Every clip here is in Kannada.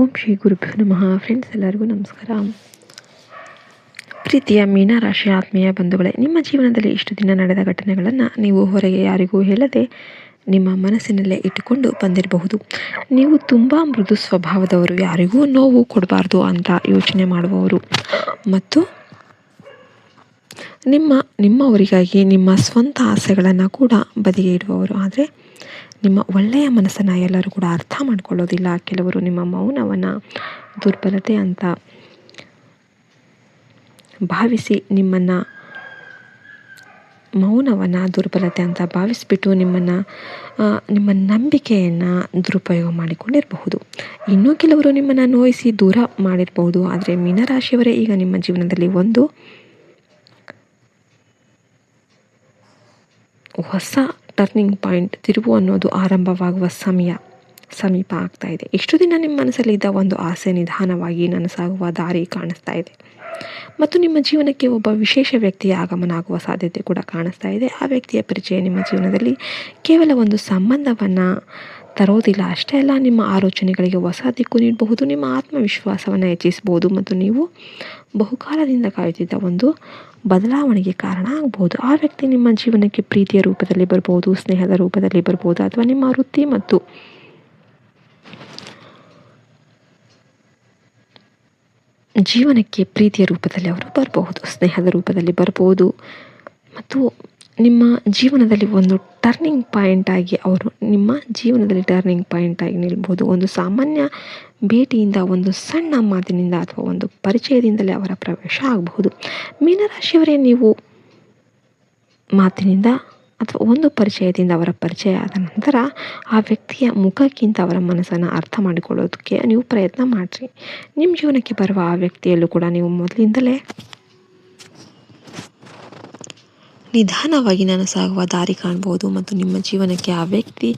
ಓಂ ಶ್ರೀ ಗುರುಭ್ಯೋ ನಮಃ. ಫ್ರೆಂಡ್ಸ್, ಎಲ್ಲರಿಗೂ ನಮಸ್ಕಾರ. ಪ್ರೀತಿಯ ಮೀನರಾಶಿ ಆತ್ಮೀಯ ಬಂಧುಗಳೇ, ನಿಮ್ಮ ಜೀವನದಲ್ಲಿ ಇಷ್ಟು ದಿನ ನಡೆದ ಘಟನೆಗಳನ್ನು ನೀವು ಹೊರಗೆ ಯಾರಿಗೂ ಹೇಳದೆ ನಿಮ್ಮ ಮನಸ್ಸಿನಲ್ಲೇ ಇಟ್ಟುಕೊಂಡು ಬಂದಿರಬಹುದು. ನೀವು ತುಂಬ ಮೃದು ಸ್ವಭಾವದವರು, ಯಾರಿಗೂ ನೋವು ಕೊಡಬಾರ್ದು ಅಂತ ಯೋಚನೆ ಮಾಡುವವರು ಮತ್ತು ನಿಮ್ಮವರಿಗಾಗಿ ನಿಮ್ಮ ಸ್ವಂತ ಆಸೆಗಳನ್ನು ಕೂಡ ಬದಿಗೆ ಇಡುವವರು. ಆದರೆ ನಿಮ್ಮ ಒಳ್ಳೆಯ ಮನಸ್ಸನ್ನು ಎಲ್ಲರೂ ಕೂಡ ಅರ್ಥ ಮಾಡ್ಕೊಳ್ಳೋದಿಲ್ಲ. ಕೆಲವರು ನಿಮ್ಮ ಮೌನವನ್ನು ದುರ್ಬಲತೆ ಅಂತ ಭಾವಿಸಿ ಭಾವಿಸಿಬಿಟ್ಟು ನಿಮ್ಮ ನಂಬಿಕೆಯನ್ನು ದುರುಪಯೋಗ ಮಾಡಿಕೊಂಡಿರಬಹುದು. ಇನ್ನೂ ಕೆಲವರು ನಿಮ್ಮನ್ನು ನೋಯಿಸಿ ದೂರ ಮಾಡಿರಬಹುದು. ಆದರೆ ಮೀನರಾಶಿಯವರೇ, ಈಗ ನಿಮ್ಮ ಜೀವನದಲ್ಲಿ ಒಂದು ಹೊಸ ಟರ್ನಿಂಗ್ ಪಾಯಿಂಟ್, ತಿರುವು ಅನ್ನೋದು ಆರಂಭವಾಗುವ ಸಮೀಪ ಆಗ್ತಾ ಇದೆ. ಇಷ್ಟು ದಿನ ನಿಮ್ಮ ಮನಸ್ಸಲ್ಲಿದ್ದ ಒಂದು ಆಸೆ ನಿಧಾನವಾಗಿ ನನಸಾಗುವ ದಾರಿ ಕಾಣಿಸ್ತಾ ಇದೆ ಮತ್ತು ನಿಮ್ಮ ಜೀವನಕ್ಕೆ ಒಬ್ಬ ವಿಶೇಷ ವ್ಯಕ್ತಿಯ ಆಗಮನ ಆಗುವ ಸಾಧ್ಯತೆ ಕೂಡ ಕಾಣಿಸ್ತಾ ಇದೆ. ಆ ವ್ಯಕ್ತಿಯ ಪರಿಚಯ ನಿಮ್ಮ ಜೀವನದಲ್ಲಿ ಕೇವಲ ಒಂದು ಸಂಬಂಧವನ್ನು ತರೋದಿಲ್ಲ, ಅಷ್ಟೇ ಅಲ್ಲ, ನಿಮ್ಮ ಆಲೋಚನೆಗಳಿಗೆ ಹೊಸ ದಿಕ್ಕು ನೀಡಬಹುದು, ನಿಮ್ಮ ಆತ್ಮವಿಶ್ವಾಸವನ್ನು ಹೆಚ್ಚಿಸಬಹುದು ಮತ್ತು ನೀವು ಬಹುಕಾಲದಿಂದ ಕಾಯುತ್ತಿದ್ದ ಒಂದು ಬದಲಾವಣೆಗೆ ಕಾರಣ ಆಗಬಹುದು. ಆ ವ್ಯಕ್ತಿ ನಿಮ್ಮ ಜೀವನಕ್ಕೆ ಪ್ರೀತಿಯ ರೂಪದಲ್ಲಿ ಬರ್ಬೋದು, ಸ್ನೇಹದ ರೂಪದಲ್ಲಿ ಬರ್ಬೋದು, ಅಥವಾ ನಿಮ್ಮ ವೃತ್ತಿ ಮತ್ತು ಜೀವನಕ್ಕೆ ಪ್ರೀತಿಯ ರೂಪದಲ್ಲಿ ಅವರು ಬರಬಹುದು, ಸ್ನೇಹದ ರೂಪದಲ್ಲಿ ಬರ್ಬೋದು ಮತ್ತು ನಿಮ್ಮ ಜೀವನದಲ್ಲಿ ಒಂದು ಟರ್ನಿಂಗ್ ಪಾಯಿಂಟ್ ಆಗಿ ಅವರು ನಿಮ್ಮ ಜೀವನದಲ್ಲಿ ಟರ್ನಿಂಗ್ ಪಾಯಿಂಟ್ ಆಗಿ ನಿಲ್ಬೋದು. ಒಂದು ಸಾಮಾನ್ಯ ಭೇಟಿಯಿಂದ, ಒಂದು ಸಣ್ಣ ಮಾತಿನಿಂದ ಅಥವಾ ಒಂದು ಪರಿಚಯದಿಂದಲೇ ಅವರ ಪ್ರವೇಶ ಆಗಬಹುದು. ಮೀನರಾಶಿಯವರೇ, ನೀವು ಮಾತಿನಿಂದ ಅಥವಾ ಒಂದು ಪರಿಚಯದಿಂದ ಅವರ ಪರಿಚಯ ಆದ ನಂತರ ಆ ವ್ಯಕ್ತಿಯ ಮುಖಕ್ಕಿಂತ ಅವರ ಮನಸ್ಸನ್ನು ಅರ್ಥ ಮಾಡಿಕೊಳ್ಳೋದಕ್ಕೆ ನೀವು ಪ್ರಯತ್ನ ಮಾಡಿರಿ. ನಿಮ್ಮ ಜೀವನಕ್ಕೆ ಬರುವ ಆ ವ್ಯಕ್ತಿಯಲ್ಲೂ ಕೂಡ ನೀವು ಮೊದಲಿಂದಲೇ ನಿಧಾನವಾಗಿ ನನಸಾಗುವ ದಾರಿ ಕಾಣ್ಬೋದು ಮತ್ತು ನಿಮ್ಮ ಜೀವನಕ್ಕೆ ಆ ವ್ಯಕ್ತಿ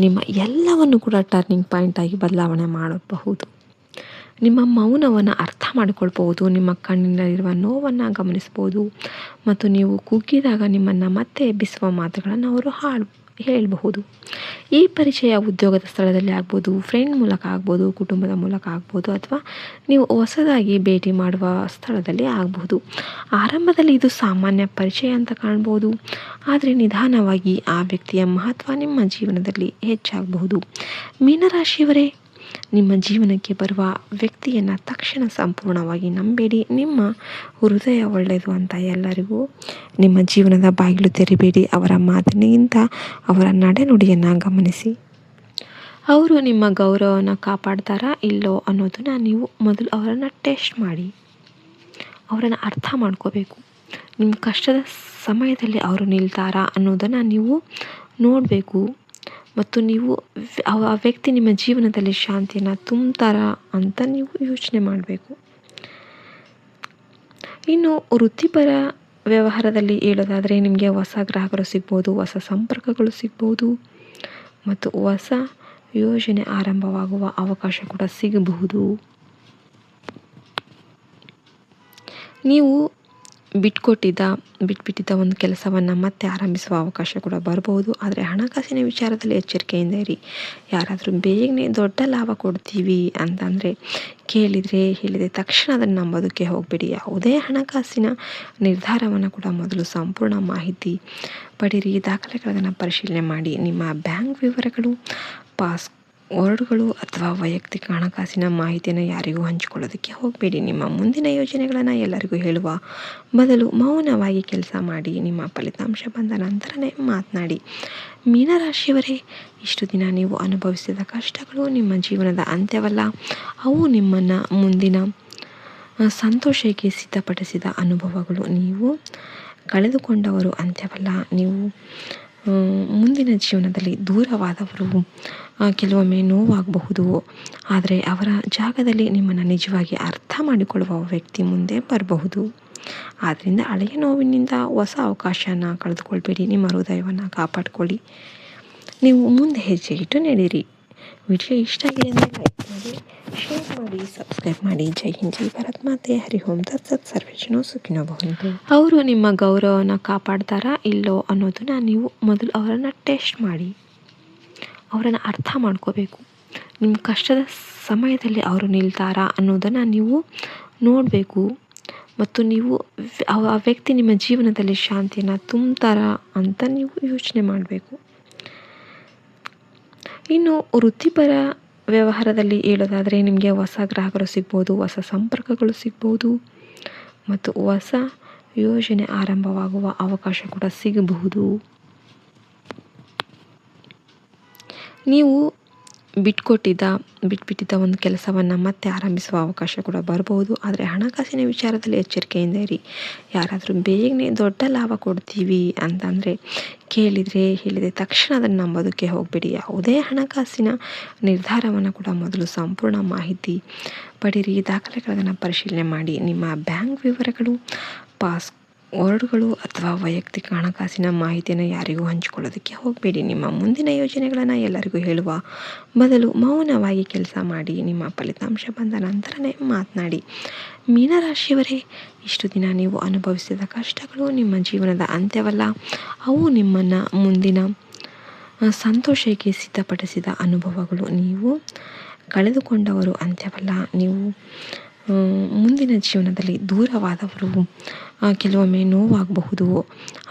ನಿಮ್ಮ ಎಲ್ಲವನ್ನು ಕೂಡ ಟರ್ನಿಂಗ್ ಪಾಯಿಂಟ್ ಆಗಿ ಬದಲಾವಣೆ ಮಾಡಬಹುದು. ನಿಮ್ಮ ಮೌನವನ್ನು ಅರ್ಥ ಮಾಡಿಕೊಳ್ಬಹುದು, ನಿಮ್ಮ ಕಣ್ಣಿನಲ್ಲಿರುವ ನೋವನ್ನು ಗಮನಿಸ್ಬೋದು ಮತ್ತು ನೀವು ಕುಗ್ಗಿದಾಗ ನಿಮ್ಮನ್ನು ಮತ್ತೆ ಎಬ್ಬಿಸುವ ಮಾತುಗಳನ್ನು ಅವರು ಹೇಳಬಹುದು. ಈ ಪರಿಚಯ ಉದ್ಯೋಗದ ಸ್ಥಳದಲ್ಲಿ ಆಗ್ಬೋದು, ಫ್ರೆಂಡ್ ಮೂಲಕ ಆಗ್ಬೋದು, ಕುಟುಂಬದ ಮೂಲಕ ಆಗ್ಬೋದು, ಅಥವಾ ನೀವು ಹೊಸದಾಗಿ ಭೇಟಿ ಮಾಡುವ ಸ್ಥಳದಲ್ಲಿ ಆಗಬಹುದು. ಆರಂಭದಲ್ಲಿ ಇದು ಸಾಮಾನ್ಯ ಪರಿಚಯ ಅಂತ ಕಾಣ್ಬೋದು, ಆದರೆ ನಿಧಾನವಾಗಿ ಆ ವ್ಯಕ್ತಿಯ ಮಹತ್ವ ನಿಮ್ಮ ಜೀವನದಲ್ಲಿ ಹೆಚ್ಚಾಗಬಹುದು. ಮೀನರಾಶಿಯವರೇ, ನಿಮ್ಮ ಜೀವನಕ್ಕೆ ಬರುವ ವ್ಯಕ್ತಿಯನ್ನು ತಕ್ಷಣ ಸಂಪೂರ್ಣವಾಗಿ ನಂಬೇಡಿ. ನಿಮ್ಮ ಹೃದಯ ಒಳ್ಳೆಯದು ಅಂತ ಎಲ್ಲರಿಗೂ ನಿಮ್ಮ ಜೀವನದ ಬಾಗಿಲು ತೆರಿಬೇಡಿ. ಅವರ ಮಾತಿನಿಂದ ಅವರ ನಡೆನುಡಿಯನ್ನು ಗಮನಿಸಿ. ಅವರು ನಿಮ್ಮ ಗೌರವವನ್ನು ಕಾಪಾಡ್ತಾರಾ ಇಲ್ಲೋ ಅನ್ನೋದನ್ನು ನೀವು ಮೊದಲು ಅವರನ್ನು ಟೆಸ್ಟ್ ಮಾಡಿ, ಅವರನ್ನು ಅರ್ಥ ಮಾಡ್ಕೋಬೇಕು. ನಿಮ್ಮ ಕಷ್ಟದ ಸಮಯದಲ್ಲಿ ಅವರು ನಿಲ್ತಾರಾ ಅನ್ನೋದನ್ನು ನೀವು ನೋಡಬೇಕು ಮತ್ತು ನೀವು ಆ ವ್ಯಕ್ತಿ ನಿಮ್ಮ ಜೀವನದಲ್ಲಿ ಶಾಂತಿಯನ್ನು ತುಂಬ್ತಾರಾ ಅಂತ ನೀವು ಯೋಚನೆ ಮಾಡಬೇಕು. ಇನ್ನು ವೃತ್ತಿಪರ ವ್ಯವಹಾರದಲ್ಲಿ ಹೇಳೋದಾದರೆ, ನಿಮಗೆ ಹೊಸ ಗ್ರಾಹಕರು ಸಿಗ್ಬೋದು, ಹೊಸ ಸಂಪರ್ಕಗಳು ಸಿಗ್ಬೋದು ಮತ್ತು ಹೊಸ ಯೋಜನೆ ಆರಂಭವಾಗುವ ಅವಕಾಶ ಕೂಡ ಸಿಗಬಹುದು. ನೀವು ಬಿಟ್ಬಿಟ್ಟಿದ್ದ ಒಂದು ಕೆಲಸವನ್ನು ಮತ್ತೆ ಆರಂಭಿಸುವ ಅವಕಾಶ ಕೂಡ ಬರಬಹುದು. ಆದರೆ ಹಣಕಾಸಿನ ವಿಚಾರದಲ್ಲಿ ಎಚ್ಚರಿಕೆಯಿಂದ ಇರಿ. ಯಾರಾದರೂ ಬೇಗನೆ ದೊಡ್ಡ ಲಾಭ ಕೊಡ್ತೀವಿ ಅಂತಂದರೆ ಹೇಳಿದೆ ತಕ್ಷಣ ಅದನ್ನು ನಂಬೋದಕ್ಕೆ ಹೋಗಬೇಡಿ. ಯಾವುದೇ ಹಣಕಾಸಿನ ನಿರ್ಧಾರವನ್ನು ಕೂಡ ಮೊದಲು ಸಂಪೂರ್ಣ ಮಾಹಿತಿ ಪಡೀರಿ, ದಾಖಲೆಗಳನ್ನು ಪರಿಶೀಲನೆ ಮಾಡಿ. ನಿಮ್ಮ ಬ್ಯಾಂಕ್ ವಿವರಗಳು, ಪಾಸ್ವರ್ಡ್ಗಳು ಅಥವಾ ವೈಯಕ್ತಿಕ ಹಣಕಾಸಿನ ಮಾಹಿತಿಯನ್ನು ಯಾರಿಗೂ ಹಂಚಿಕೊಳ್ಳೋದಕ್ಕೆ ಹೋಗಬೇಡಿ. ನಿಮ್ಮ ಮುಂದಿನ ಯೋಜನೆಗಳನ್ನು ಎಲ್ಲರಿಗೂ ಹೇಳುವ ಬದಲು ಮೌನವಾಗಿ ಕೆಲಸ ಮಾಡಿ. ನಿಮ್ಮ ಫಲಿತಾಂಶ ಬಂದ ನಂತರನೇ ಮಾತನಾಡಿ. ಮೀನರಾಶಿಯವರೇ, ಇಷ್ಟು ದಿನ ನೀವು ಅನುಭವಿಸಿದ ಕಷ್ಟಗಳು ನಿಮ್ಮ ಜೀವನದ ಅಂತ್ಯವಲ್ಲ, ಅವು ನಿಮ್ಮನ್ನು ಮುಂದಿನ ಸಂತೋಷಕ್ಕೆ ಸಿದ್ಧಪಡಿಸಿದ ಅನುಭವಗಳು. ನೀವು ಕಳೆದುಕೊಂಡವರು ಅಂತ್ಯವಲ್ಲ, ನೀವು ಮುಂದಿನ ಜೀವನದಲ್ಲಿ ದೂರವಾದವರು. ಕೆಲವೊಮ್ಮೆ ನೋವಾಗಬಹುದು, ಆದರೆ ಅವರ ಜಾಗದಲ್ಲಿ ನಿಮ್ಮನ್ನು ನಿಜವಾಗಿ ಅರ್ಥ ಮಾಡಿಕೊಳ್ಳುವ ವ್ಯಕ್ತಿ ಮುಂದೆ ಬರಬಹುದು. ಆದ್ದರಿಂದ ಹಳೆಯ ನೋವಿನಿಂದ ಹೊಸ ಅವಕಾಶನ ಕಳೆದುಕೊಳ್ಬೇಡಿ. ನಿಮ್ಮ ಹೃದಯವನ್ನು ಕಾಪಾಡಿಕೊಳ್ಳಿ. ನೀವು ಮುಂದೆ ಹೆಜ್ಜೆ ಇಟ್ಟು ನಡೆಯಿರಿ. ವಿಡಿಯೋ ಇಷ್ಟ ಆಗಿದೆ ಅಂದರೆ ಲೈಕ್ ಮಾಡಿ, ಶೇರ್ ಮಾಡಿ, ಸಬ್ಸ್ಕ್ರೈಬ್ ಮಾಡಿ. ಜೈ ಹಿಂದ್, ಜೈ ಭಾರತ್ ಮಾತೆ, ಹರಿ ಓಂ ತತ್ಸತ್, ಸರ್ವೇ ಜನೋ ಸುಖಿನೋ ಭವಂತು. ಅವರು ನಿಮ್ಮ ಗೌರವವನ್ನು ಕಾಪಾಡ್ತಾರಾ ಇಲ್ಲೋ ಅನ್ನೋದನ್ನು ನೀವು ಮೊದಲು ಅವರನ್ನು ಟೆಸ್ಟ್ ಮಾಡಿ, ಅವರನ್ನು ಅರ್ಥ ಮಾಡ್ಕೋಬೇಕು. ನಿಮ್ಮ ಕಷ್ಟದ ಸಮಯದಲ್ಲಿ ಅವರು ನಿಲ್ತಾರಾ ಅನ್ನೋದನ್ನು ನೀವು ನೋಡಬೇಕು. ಮತ್ತು ನೀವು ಆ ವ್ಯಕ್ತಿ ನಿಮ್ಮ ಜೀವನದಲ್ಲಿ ಶಾಂತಿಯನ್ನು ತುಂಬ್ತಾರಾ ಅಂತ ನೀವು ಯೋಚನೆ ಮಾಡಬೇಕು. ಇನ್ನು ವೃತ್ತಿಪರ ವ್ಯವಹಾರದಲ್ಲಿ ಹೇಳೋದಾದರೆ ನಿಮಗೆ ಹೊಸ ಗ್ರಾಹಕರು ಸಿಗ್ಬೋದು, ಹೊಸ ಸಂಪರ್ಕಗಳು ಸಿಗ್ಬೋದು ಮತ್ತು ಹೊಸ ಯೋಜನೆ ಆರಂಭವಾಗುವ ಅವಕಾಶ ಕೂಡ ಸಿಗಬಹುದು. ನೀವು ಬಿಟ್ಬಿಟ್ಟಿದ್ದ ಒಂದು ಕೆಲಸವನ್ನು ಮತ್ತೆ ಆರಂಭಿಸುವ ಅವಕಾಶ ಕೂಡ ಬರ್ಬೋದು. ಆದರೆ ಹಣಕಾಸಿನ ವಿಚಾರದಲ್ಲಿ ಎಚ್ಚರಿಕೆಯಿಂದ ಇರಿ. ಯಾರಾದರೂ ಬೇಗನೆ ದೊಡ್ಡ ಲಾಭ ಕೊಡ್ತೀವಿ ಅಂತಂದರೆ ಹೇಳಿದೆ ತಕ್ಷಣ ಅದನ್ನು ನಂಬೋದಕ್ಕೆ ಹೋಗಬೇಡಿ. ಯಾವುದೇ ಹಣಕಾಸಿನ ನಿರ್ಧಾರವನ್ನು ಕೂಡ ಮೊದಲು ಸಂಪೂರ್ಣ ಮಾಹಿತಿ ಪಡೀರಿ, ದಾಖಲೆಗಳನ್ನು ಪರಿಶೀಲನೆ ಮಾಡಿ. ನಿಮ್ಮ ಬ್ಯಾಂಕ್ ವಿವರಗಳು, ಪಾಸ್ವರ್ಡ್ಗಳು ಅಥವಾ ವೈಯಕ್ತಿಕ ಹಣಕಾಸಿನ ಮಾಹಿತಿಯನ್ನು ಯಾರಿಗೂ ಹಂಚಿಕೊಳ್ಳೋದಕ್ಕೆ ಹೋಗಬೇಡಿ. ನಿಮ್ಮ ಮುಂದಿನ ಯೋಜನೆಗಳನ್ನು ಎಲ್ಲರಿಗೂ ಹೇಳುವ ಬದಲು ಮೌನವಾಗಿ ಕೆಲಸ ಮಾಡಿ. ನಿಮ್ಮ ಫಲಿತಾಂಶ ಬಂದ ನಂತರನೇ ಮಾತನಾಡಿ. ಮೀನರಾಶಿಯವರೇ, ಇಷ್ಟು ದಿನ ನೀವು ಅನುಭವಿಸಿದ ಕಷ್ಟಗಳು ನಿಮ್ಮ ಜೀವನದ ಅಂತ್ಯವಲ್ಲ, ಅವು ನಿಮ್ಮನ್ನು ಮುಂದಿನ ಸಂತೋಷಕ್ಕೆ ಸಿದ್ಧಪಡಿಸಿದ ಅನುಭವಗಳು. ನೀವು ಕಳೆದುಕೊಂಡವರು ಅಂತ್ಯವಲ್ಲ, ನೀವು ಮುಂದಿನ ಜೀವನದಲ್ಲಿ ದೂರವಾದವರು. ಕೆಲವೊಮ್ಮೆ ನೋವಾಗಬಹುದು,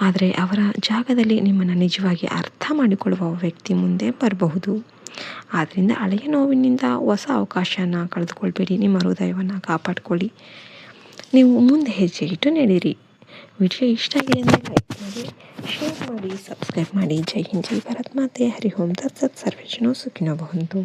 ಆದರೆ ಅವರ ಜಾಗದಲ್ಲಿ ನಿಮ್ಮನ್ನು ನಿಜವಾಗಿ ಅರ್ಥ ಮಾಡಿಕೊಳ್ಳುವ ವ್ಯಕ್ತಿ ಮುಂದೆ ಬರಬಹುದು. ಆದ್ದರಿಂದ ಹಳೆಯ ನೋವಿನಿಂದ ಹೊಸ ಅವಕಾಶನ ಕಳೆದುಕೊಳ್ಬೇಡಿ. ನಿಮ್ಮ ಹೃದಯವನ್ನು ಕಾಪಾಡಿಕೊಳ್ಳಿ. ನೀವು ಮುಂದೆ ಹೆಜ್ಜೆ ಇಟ್ಟು ನಡೀರಿ. ವಿಡಿಯೋ ಇಷ್ಟ ಆಗಿದೆ ಅಂದರೆ ಲೈಕ್ ಮಾಡಿ, ಶೇರ್ ಮಾಡಿ, ಸಬ್ಸ್ಕ್ರೈಬ್ ಮಾಡಿ. ಜೈ ಹಿಂದ್, ಜೈ ಭಾರತ್ ಮಾತೆ. ಹರಿ ಓಂ ತತ್ಸತ್. ಸರ್ವೇ ಜನೋ ಸುಖಿನೋ ಭವಂತು.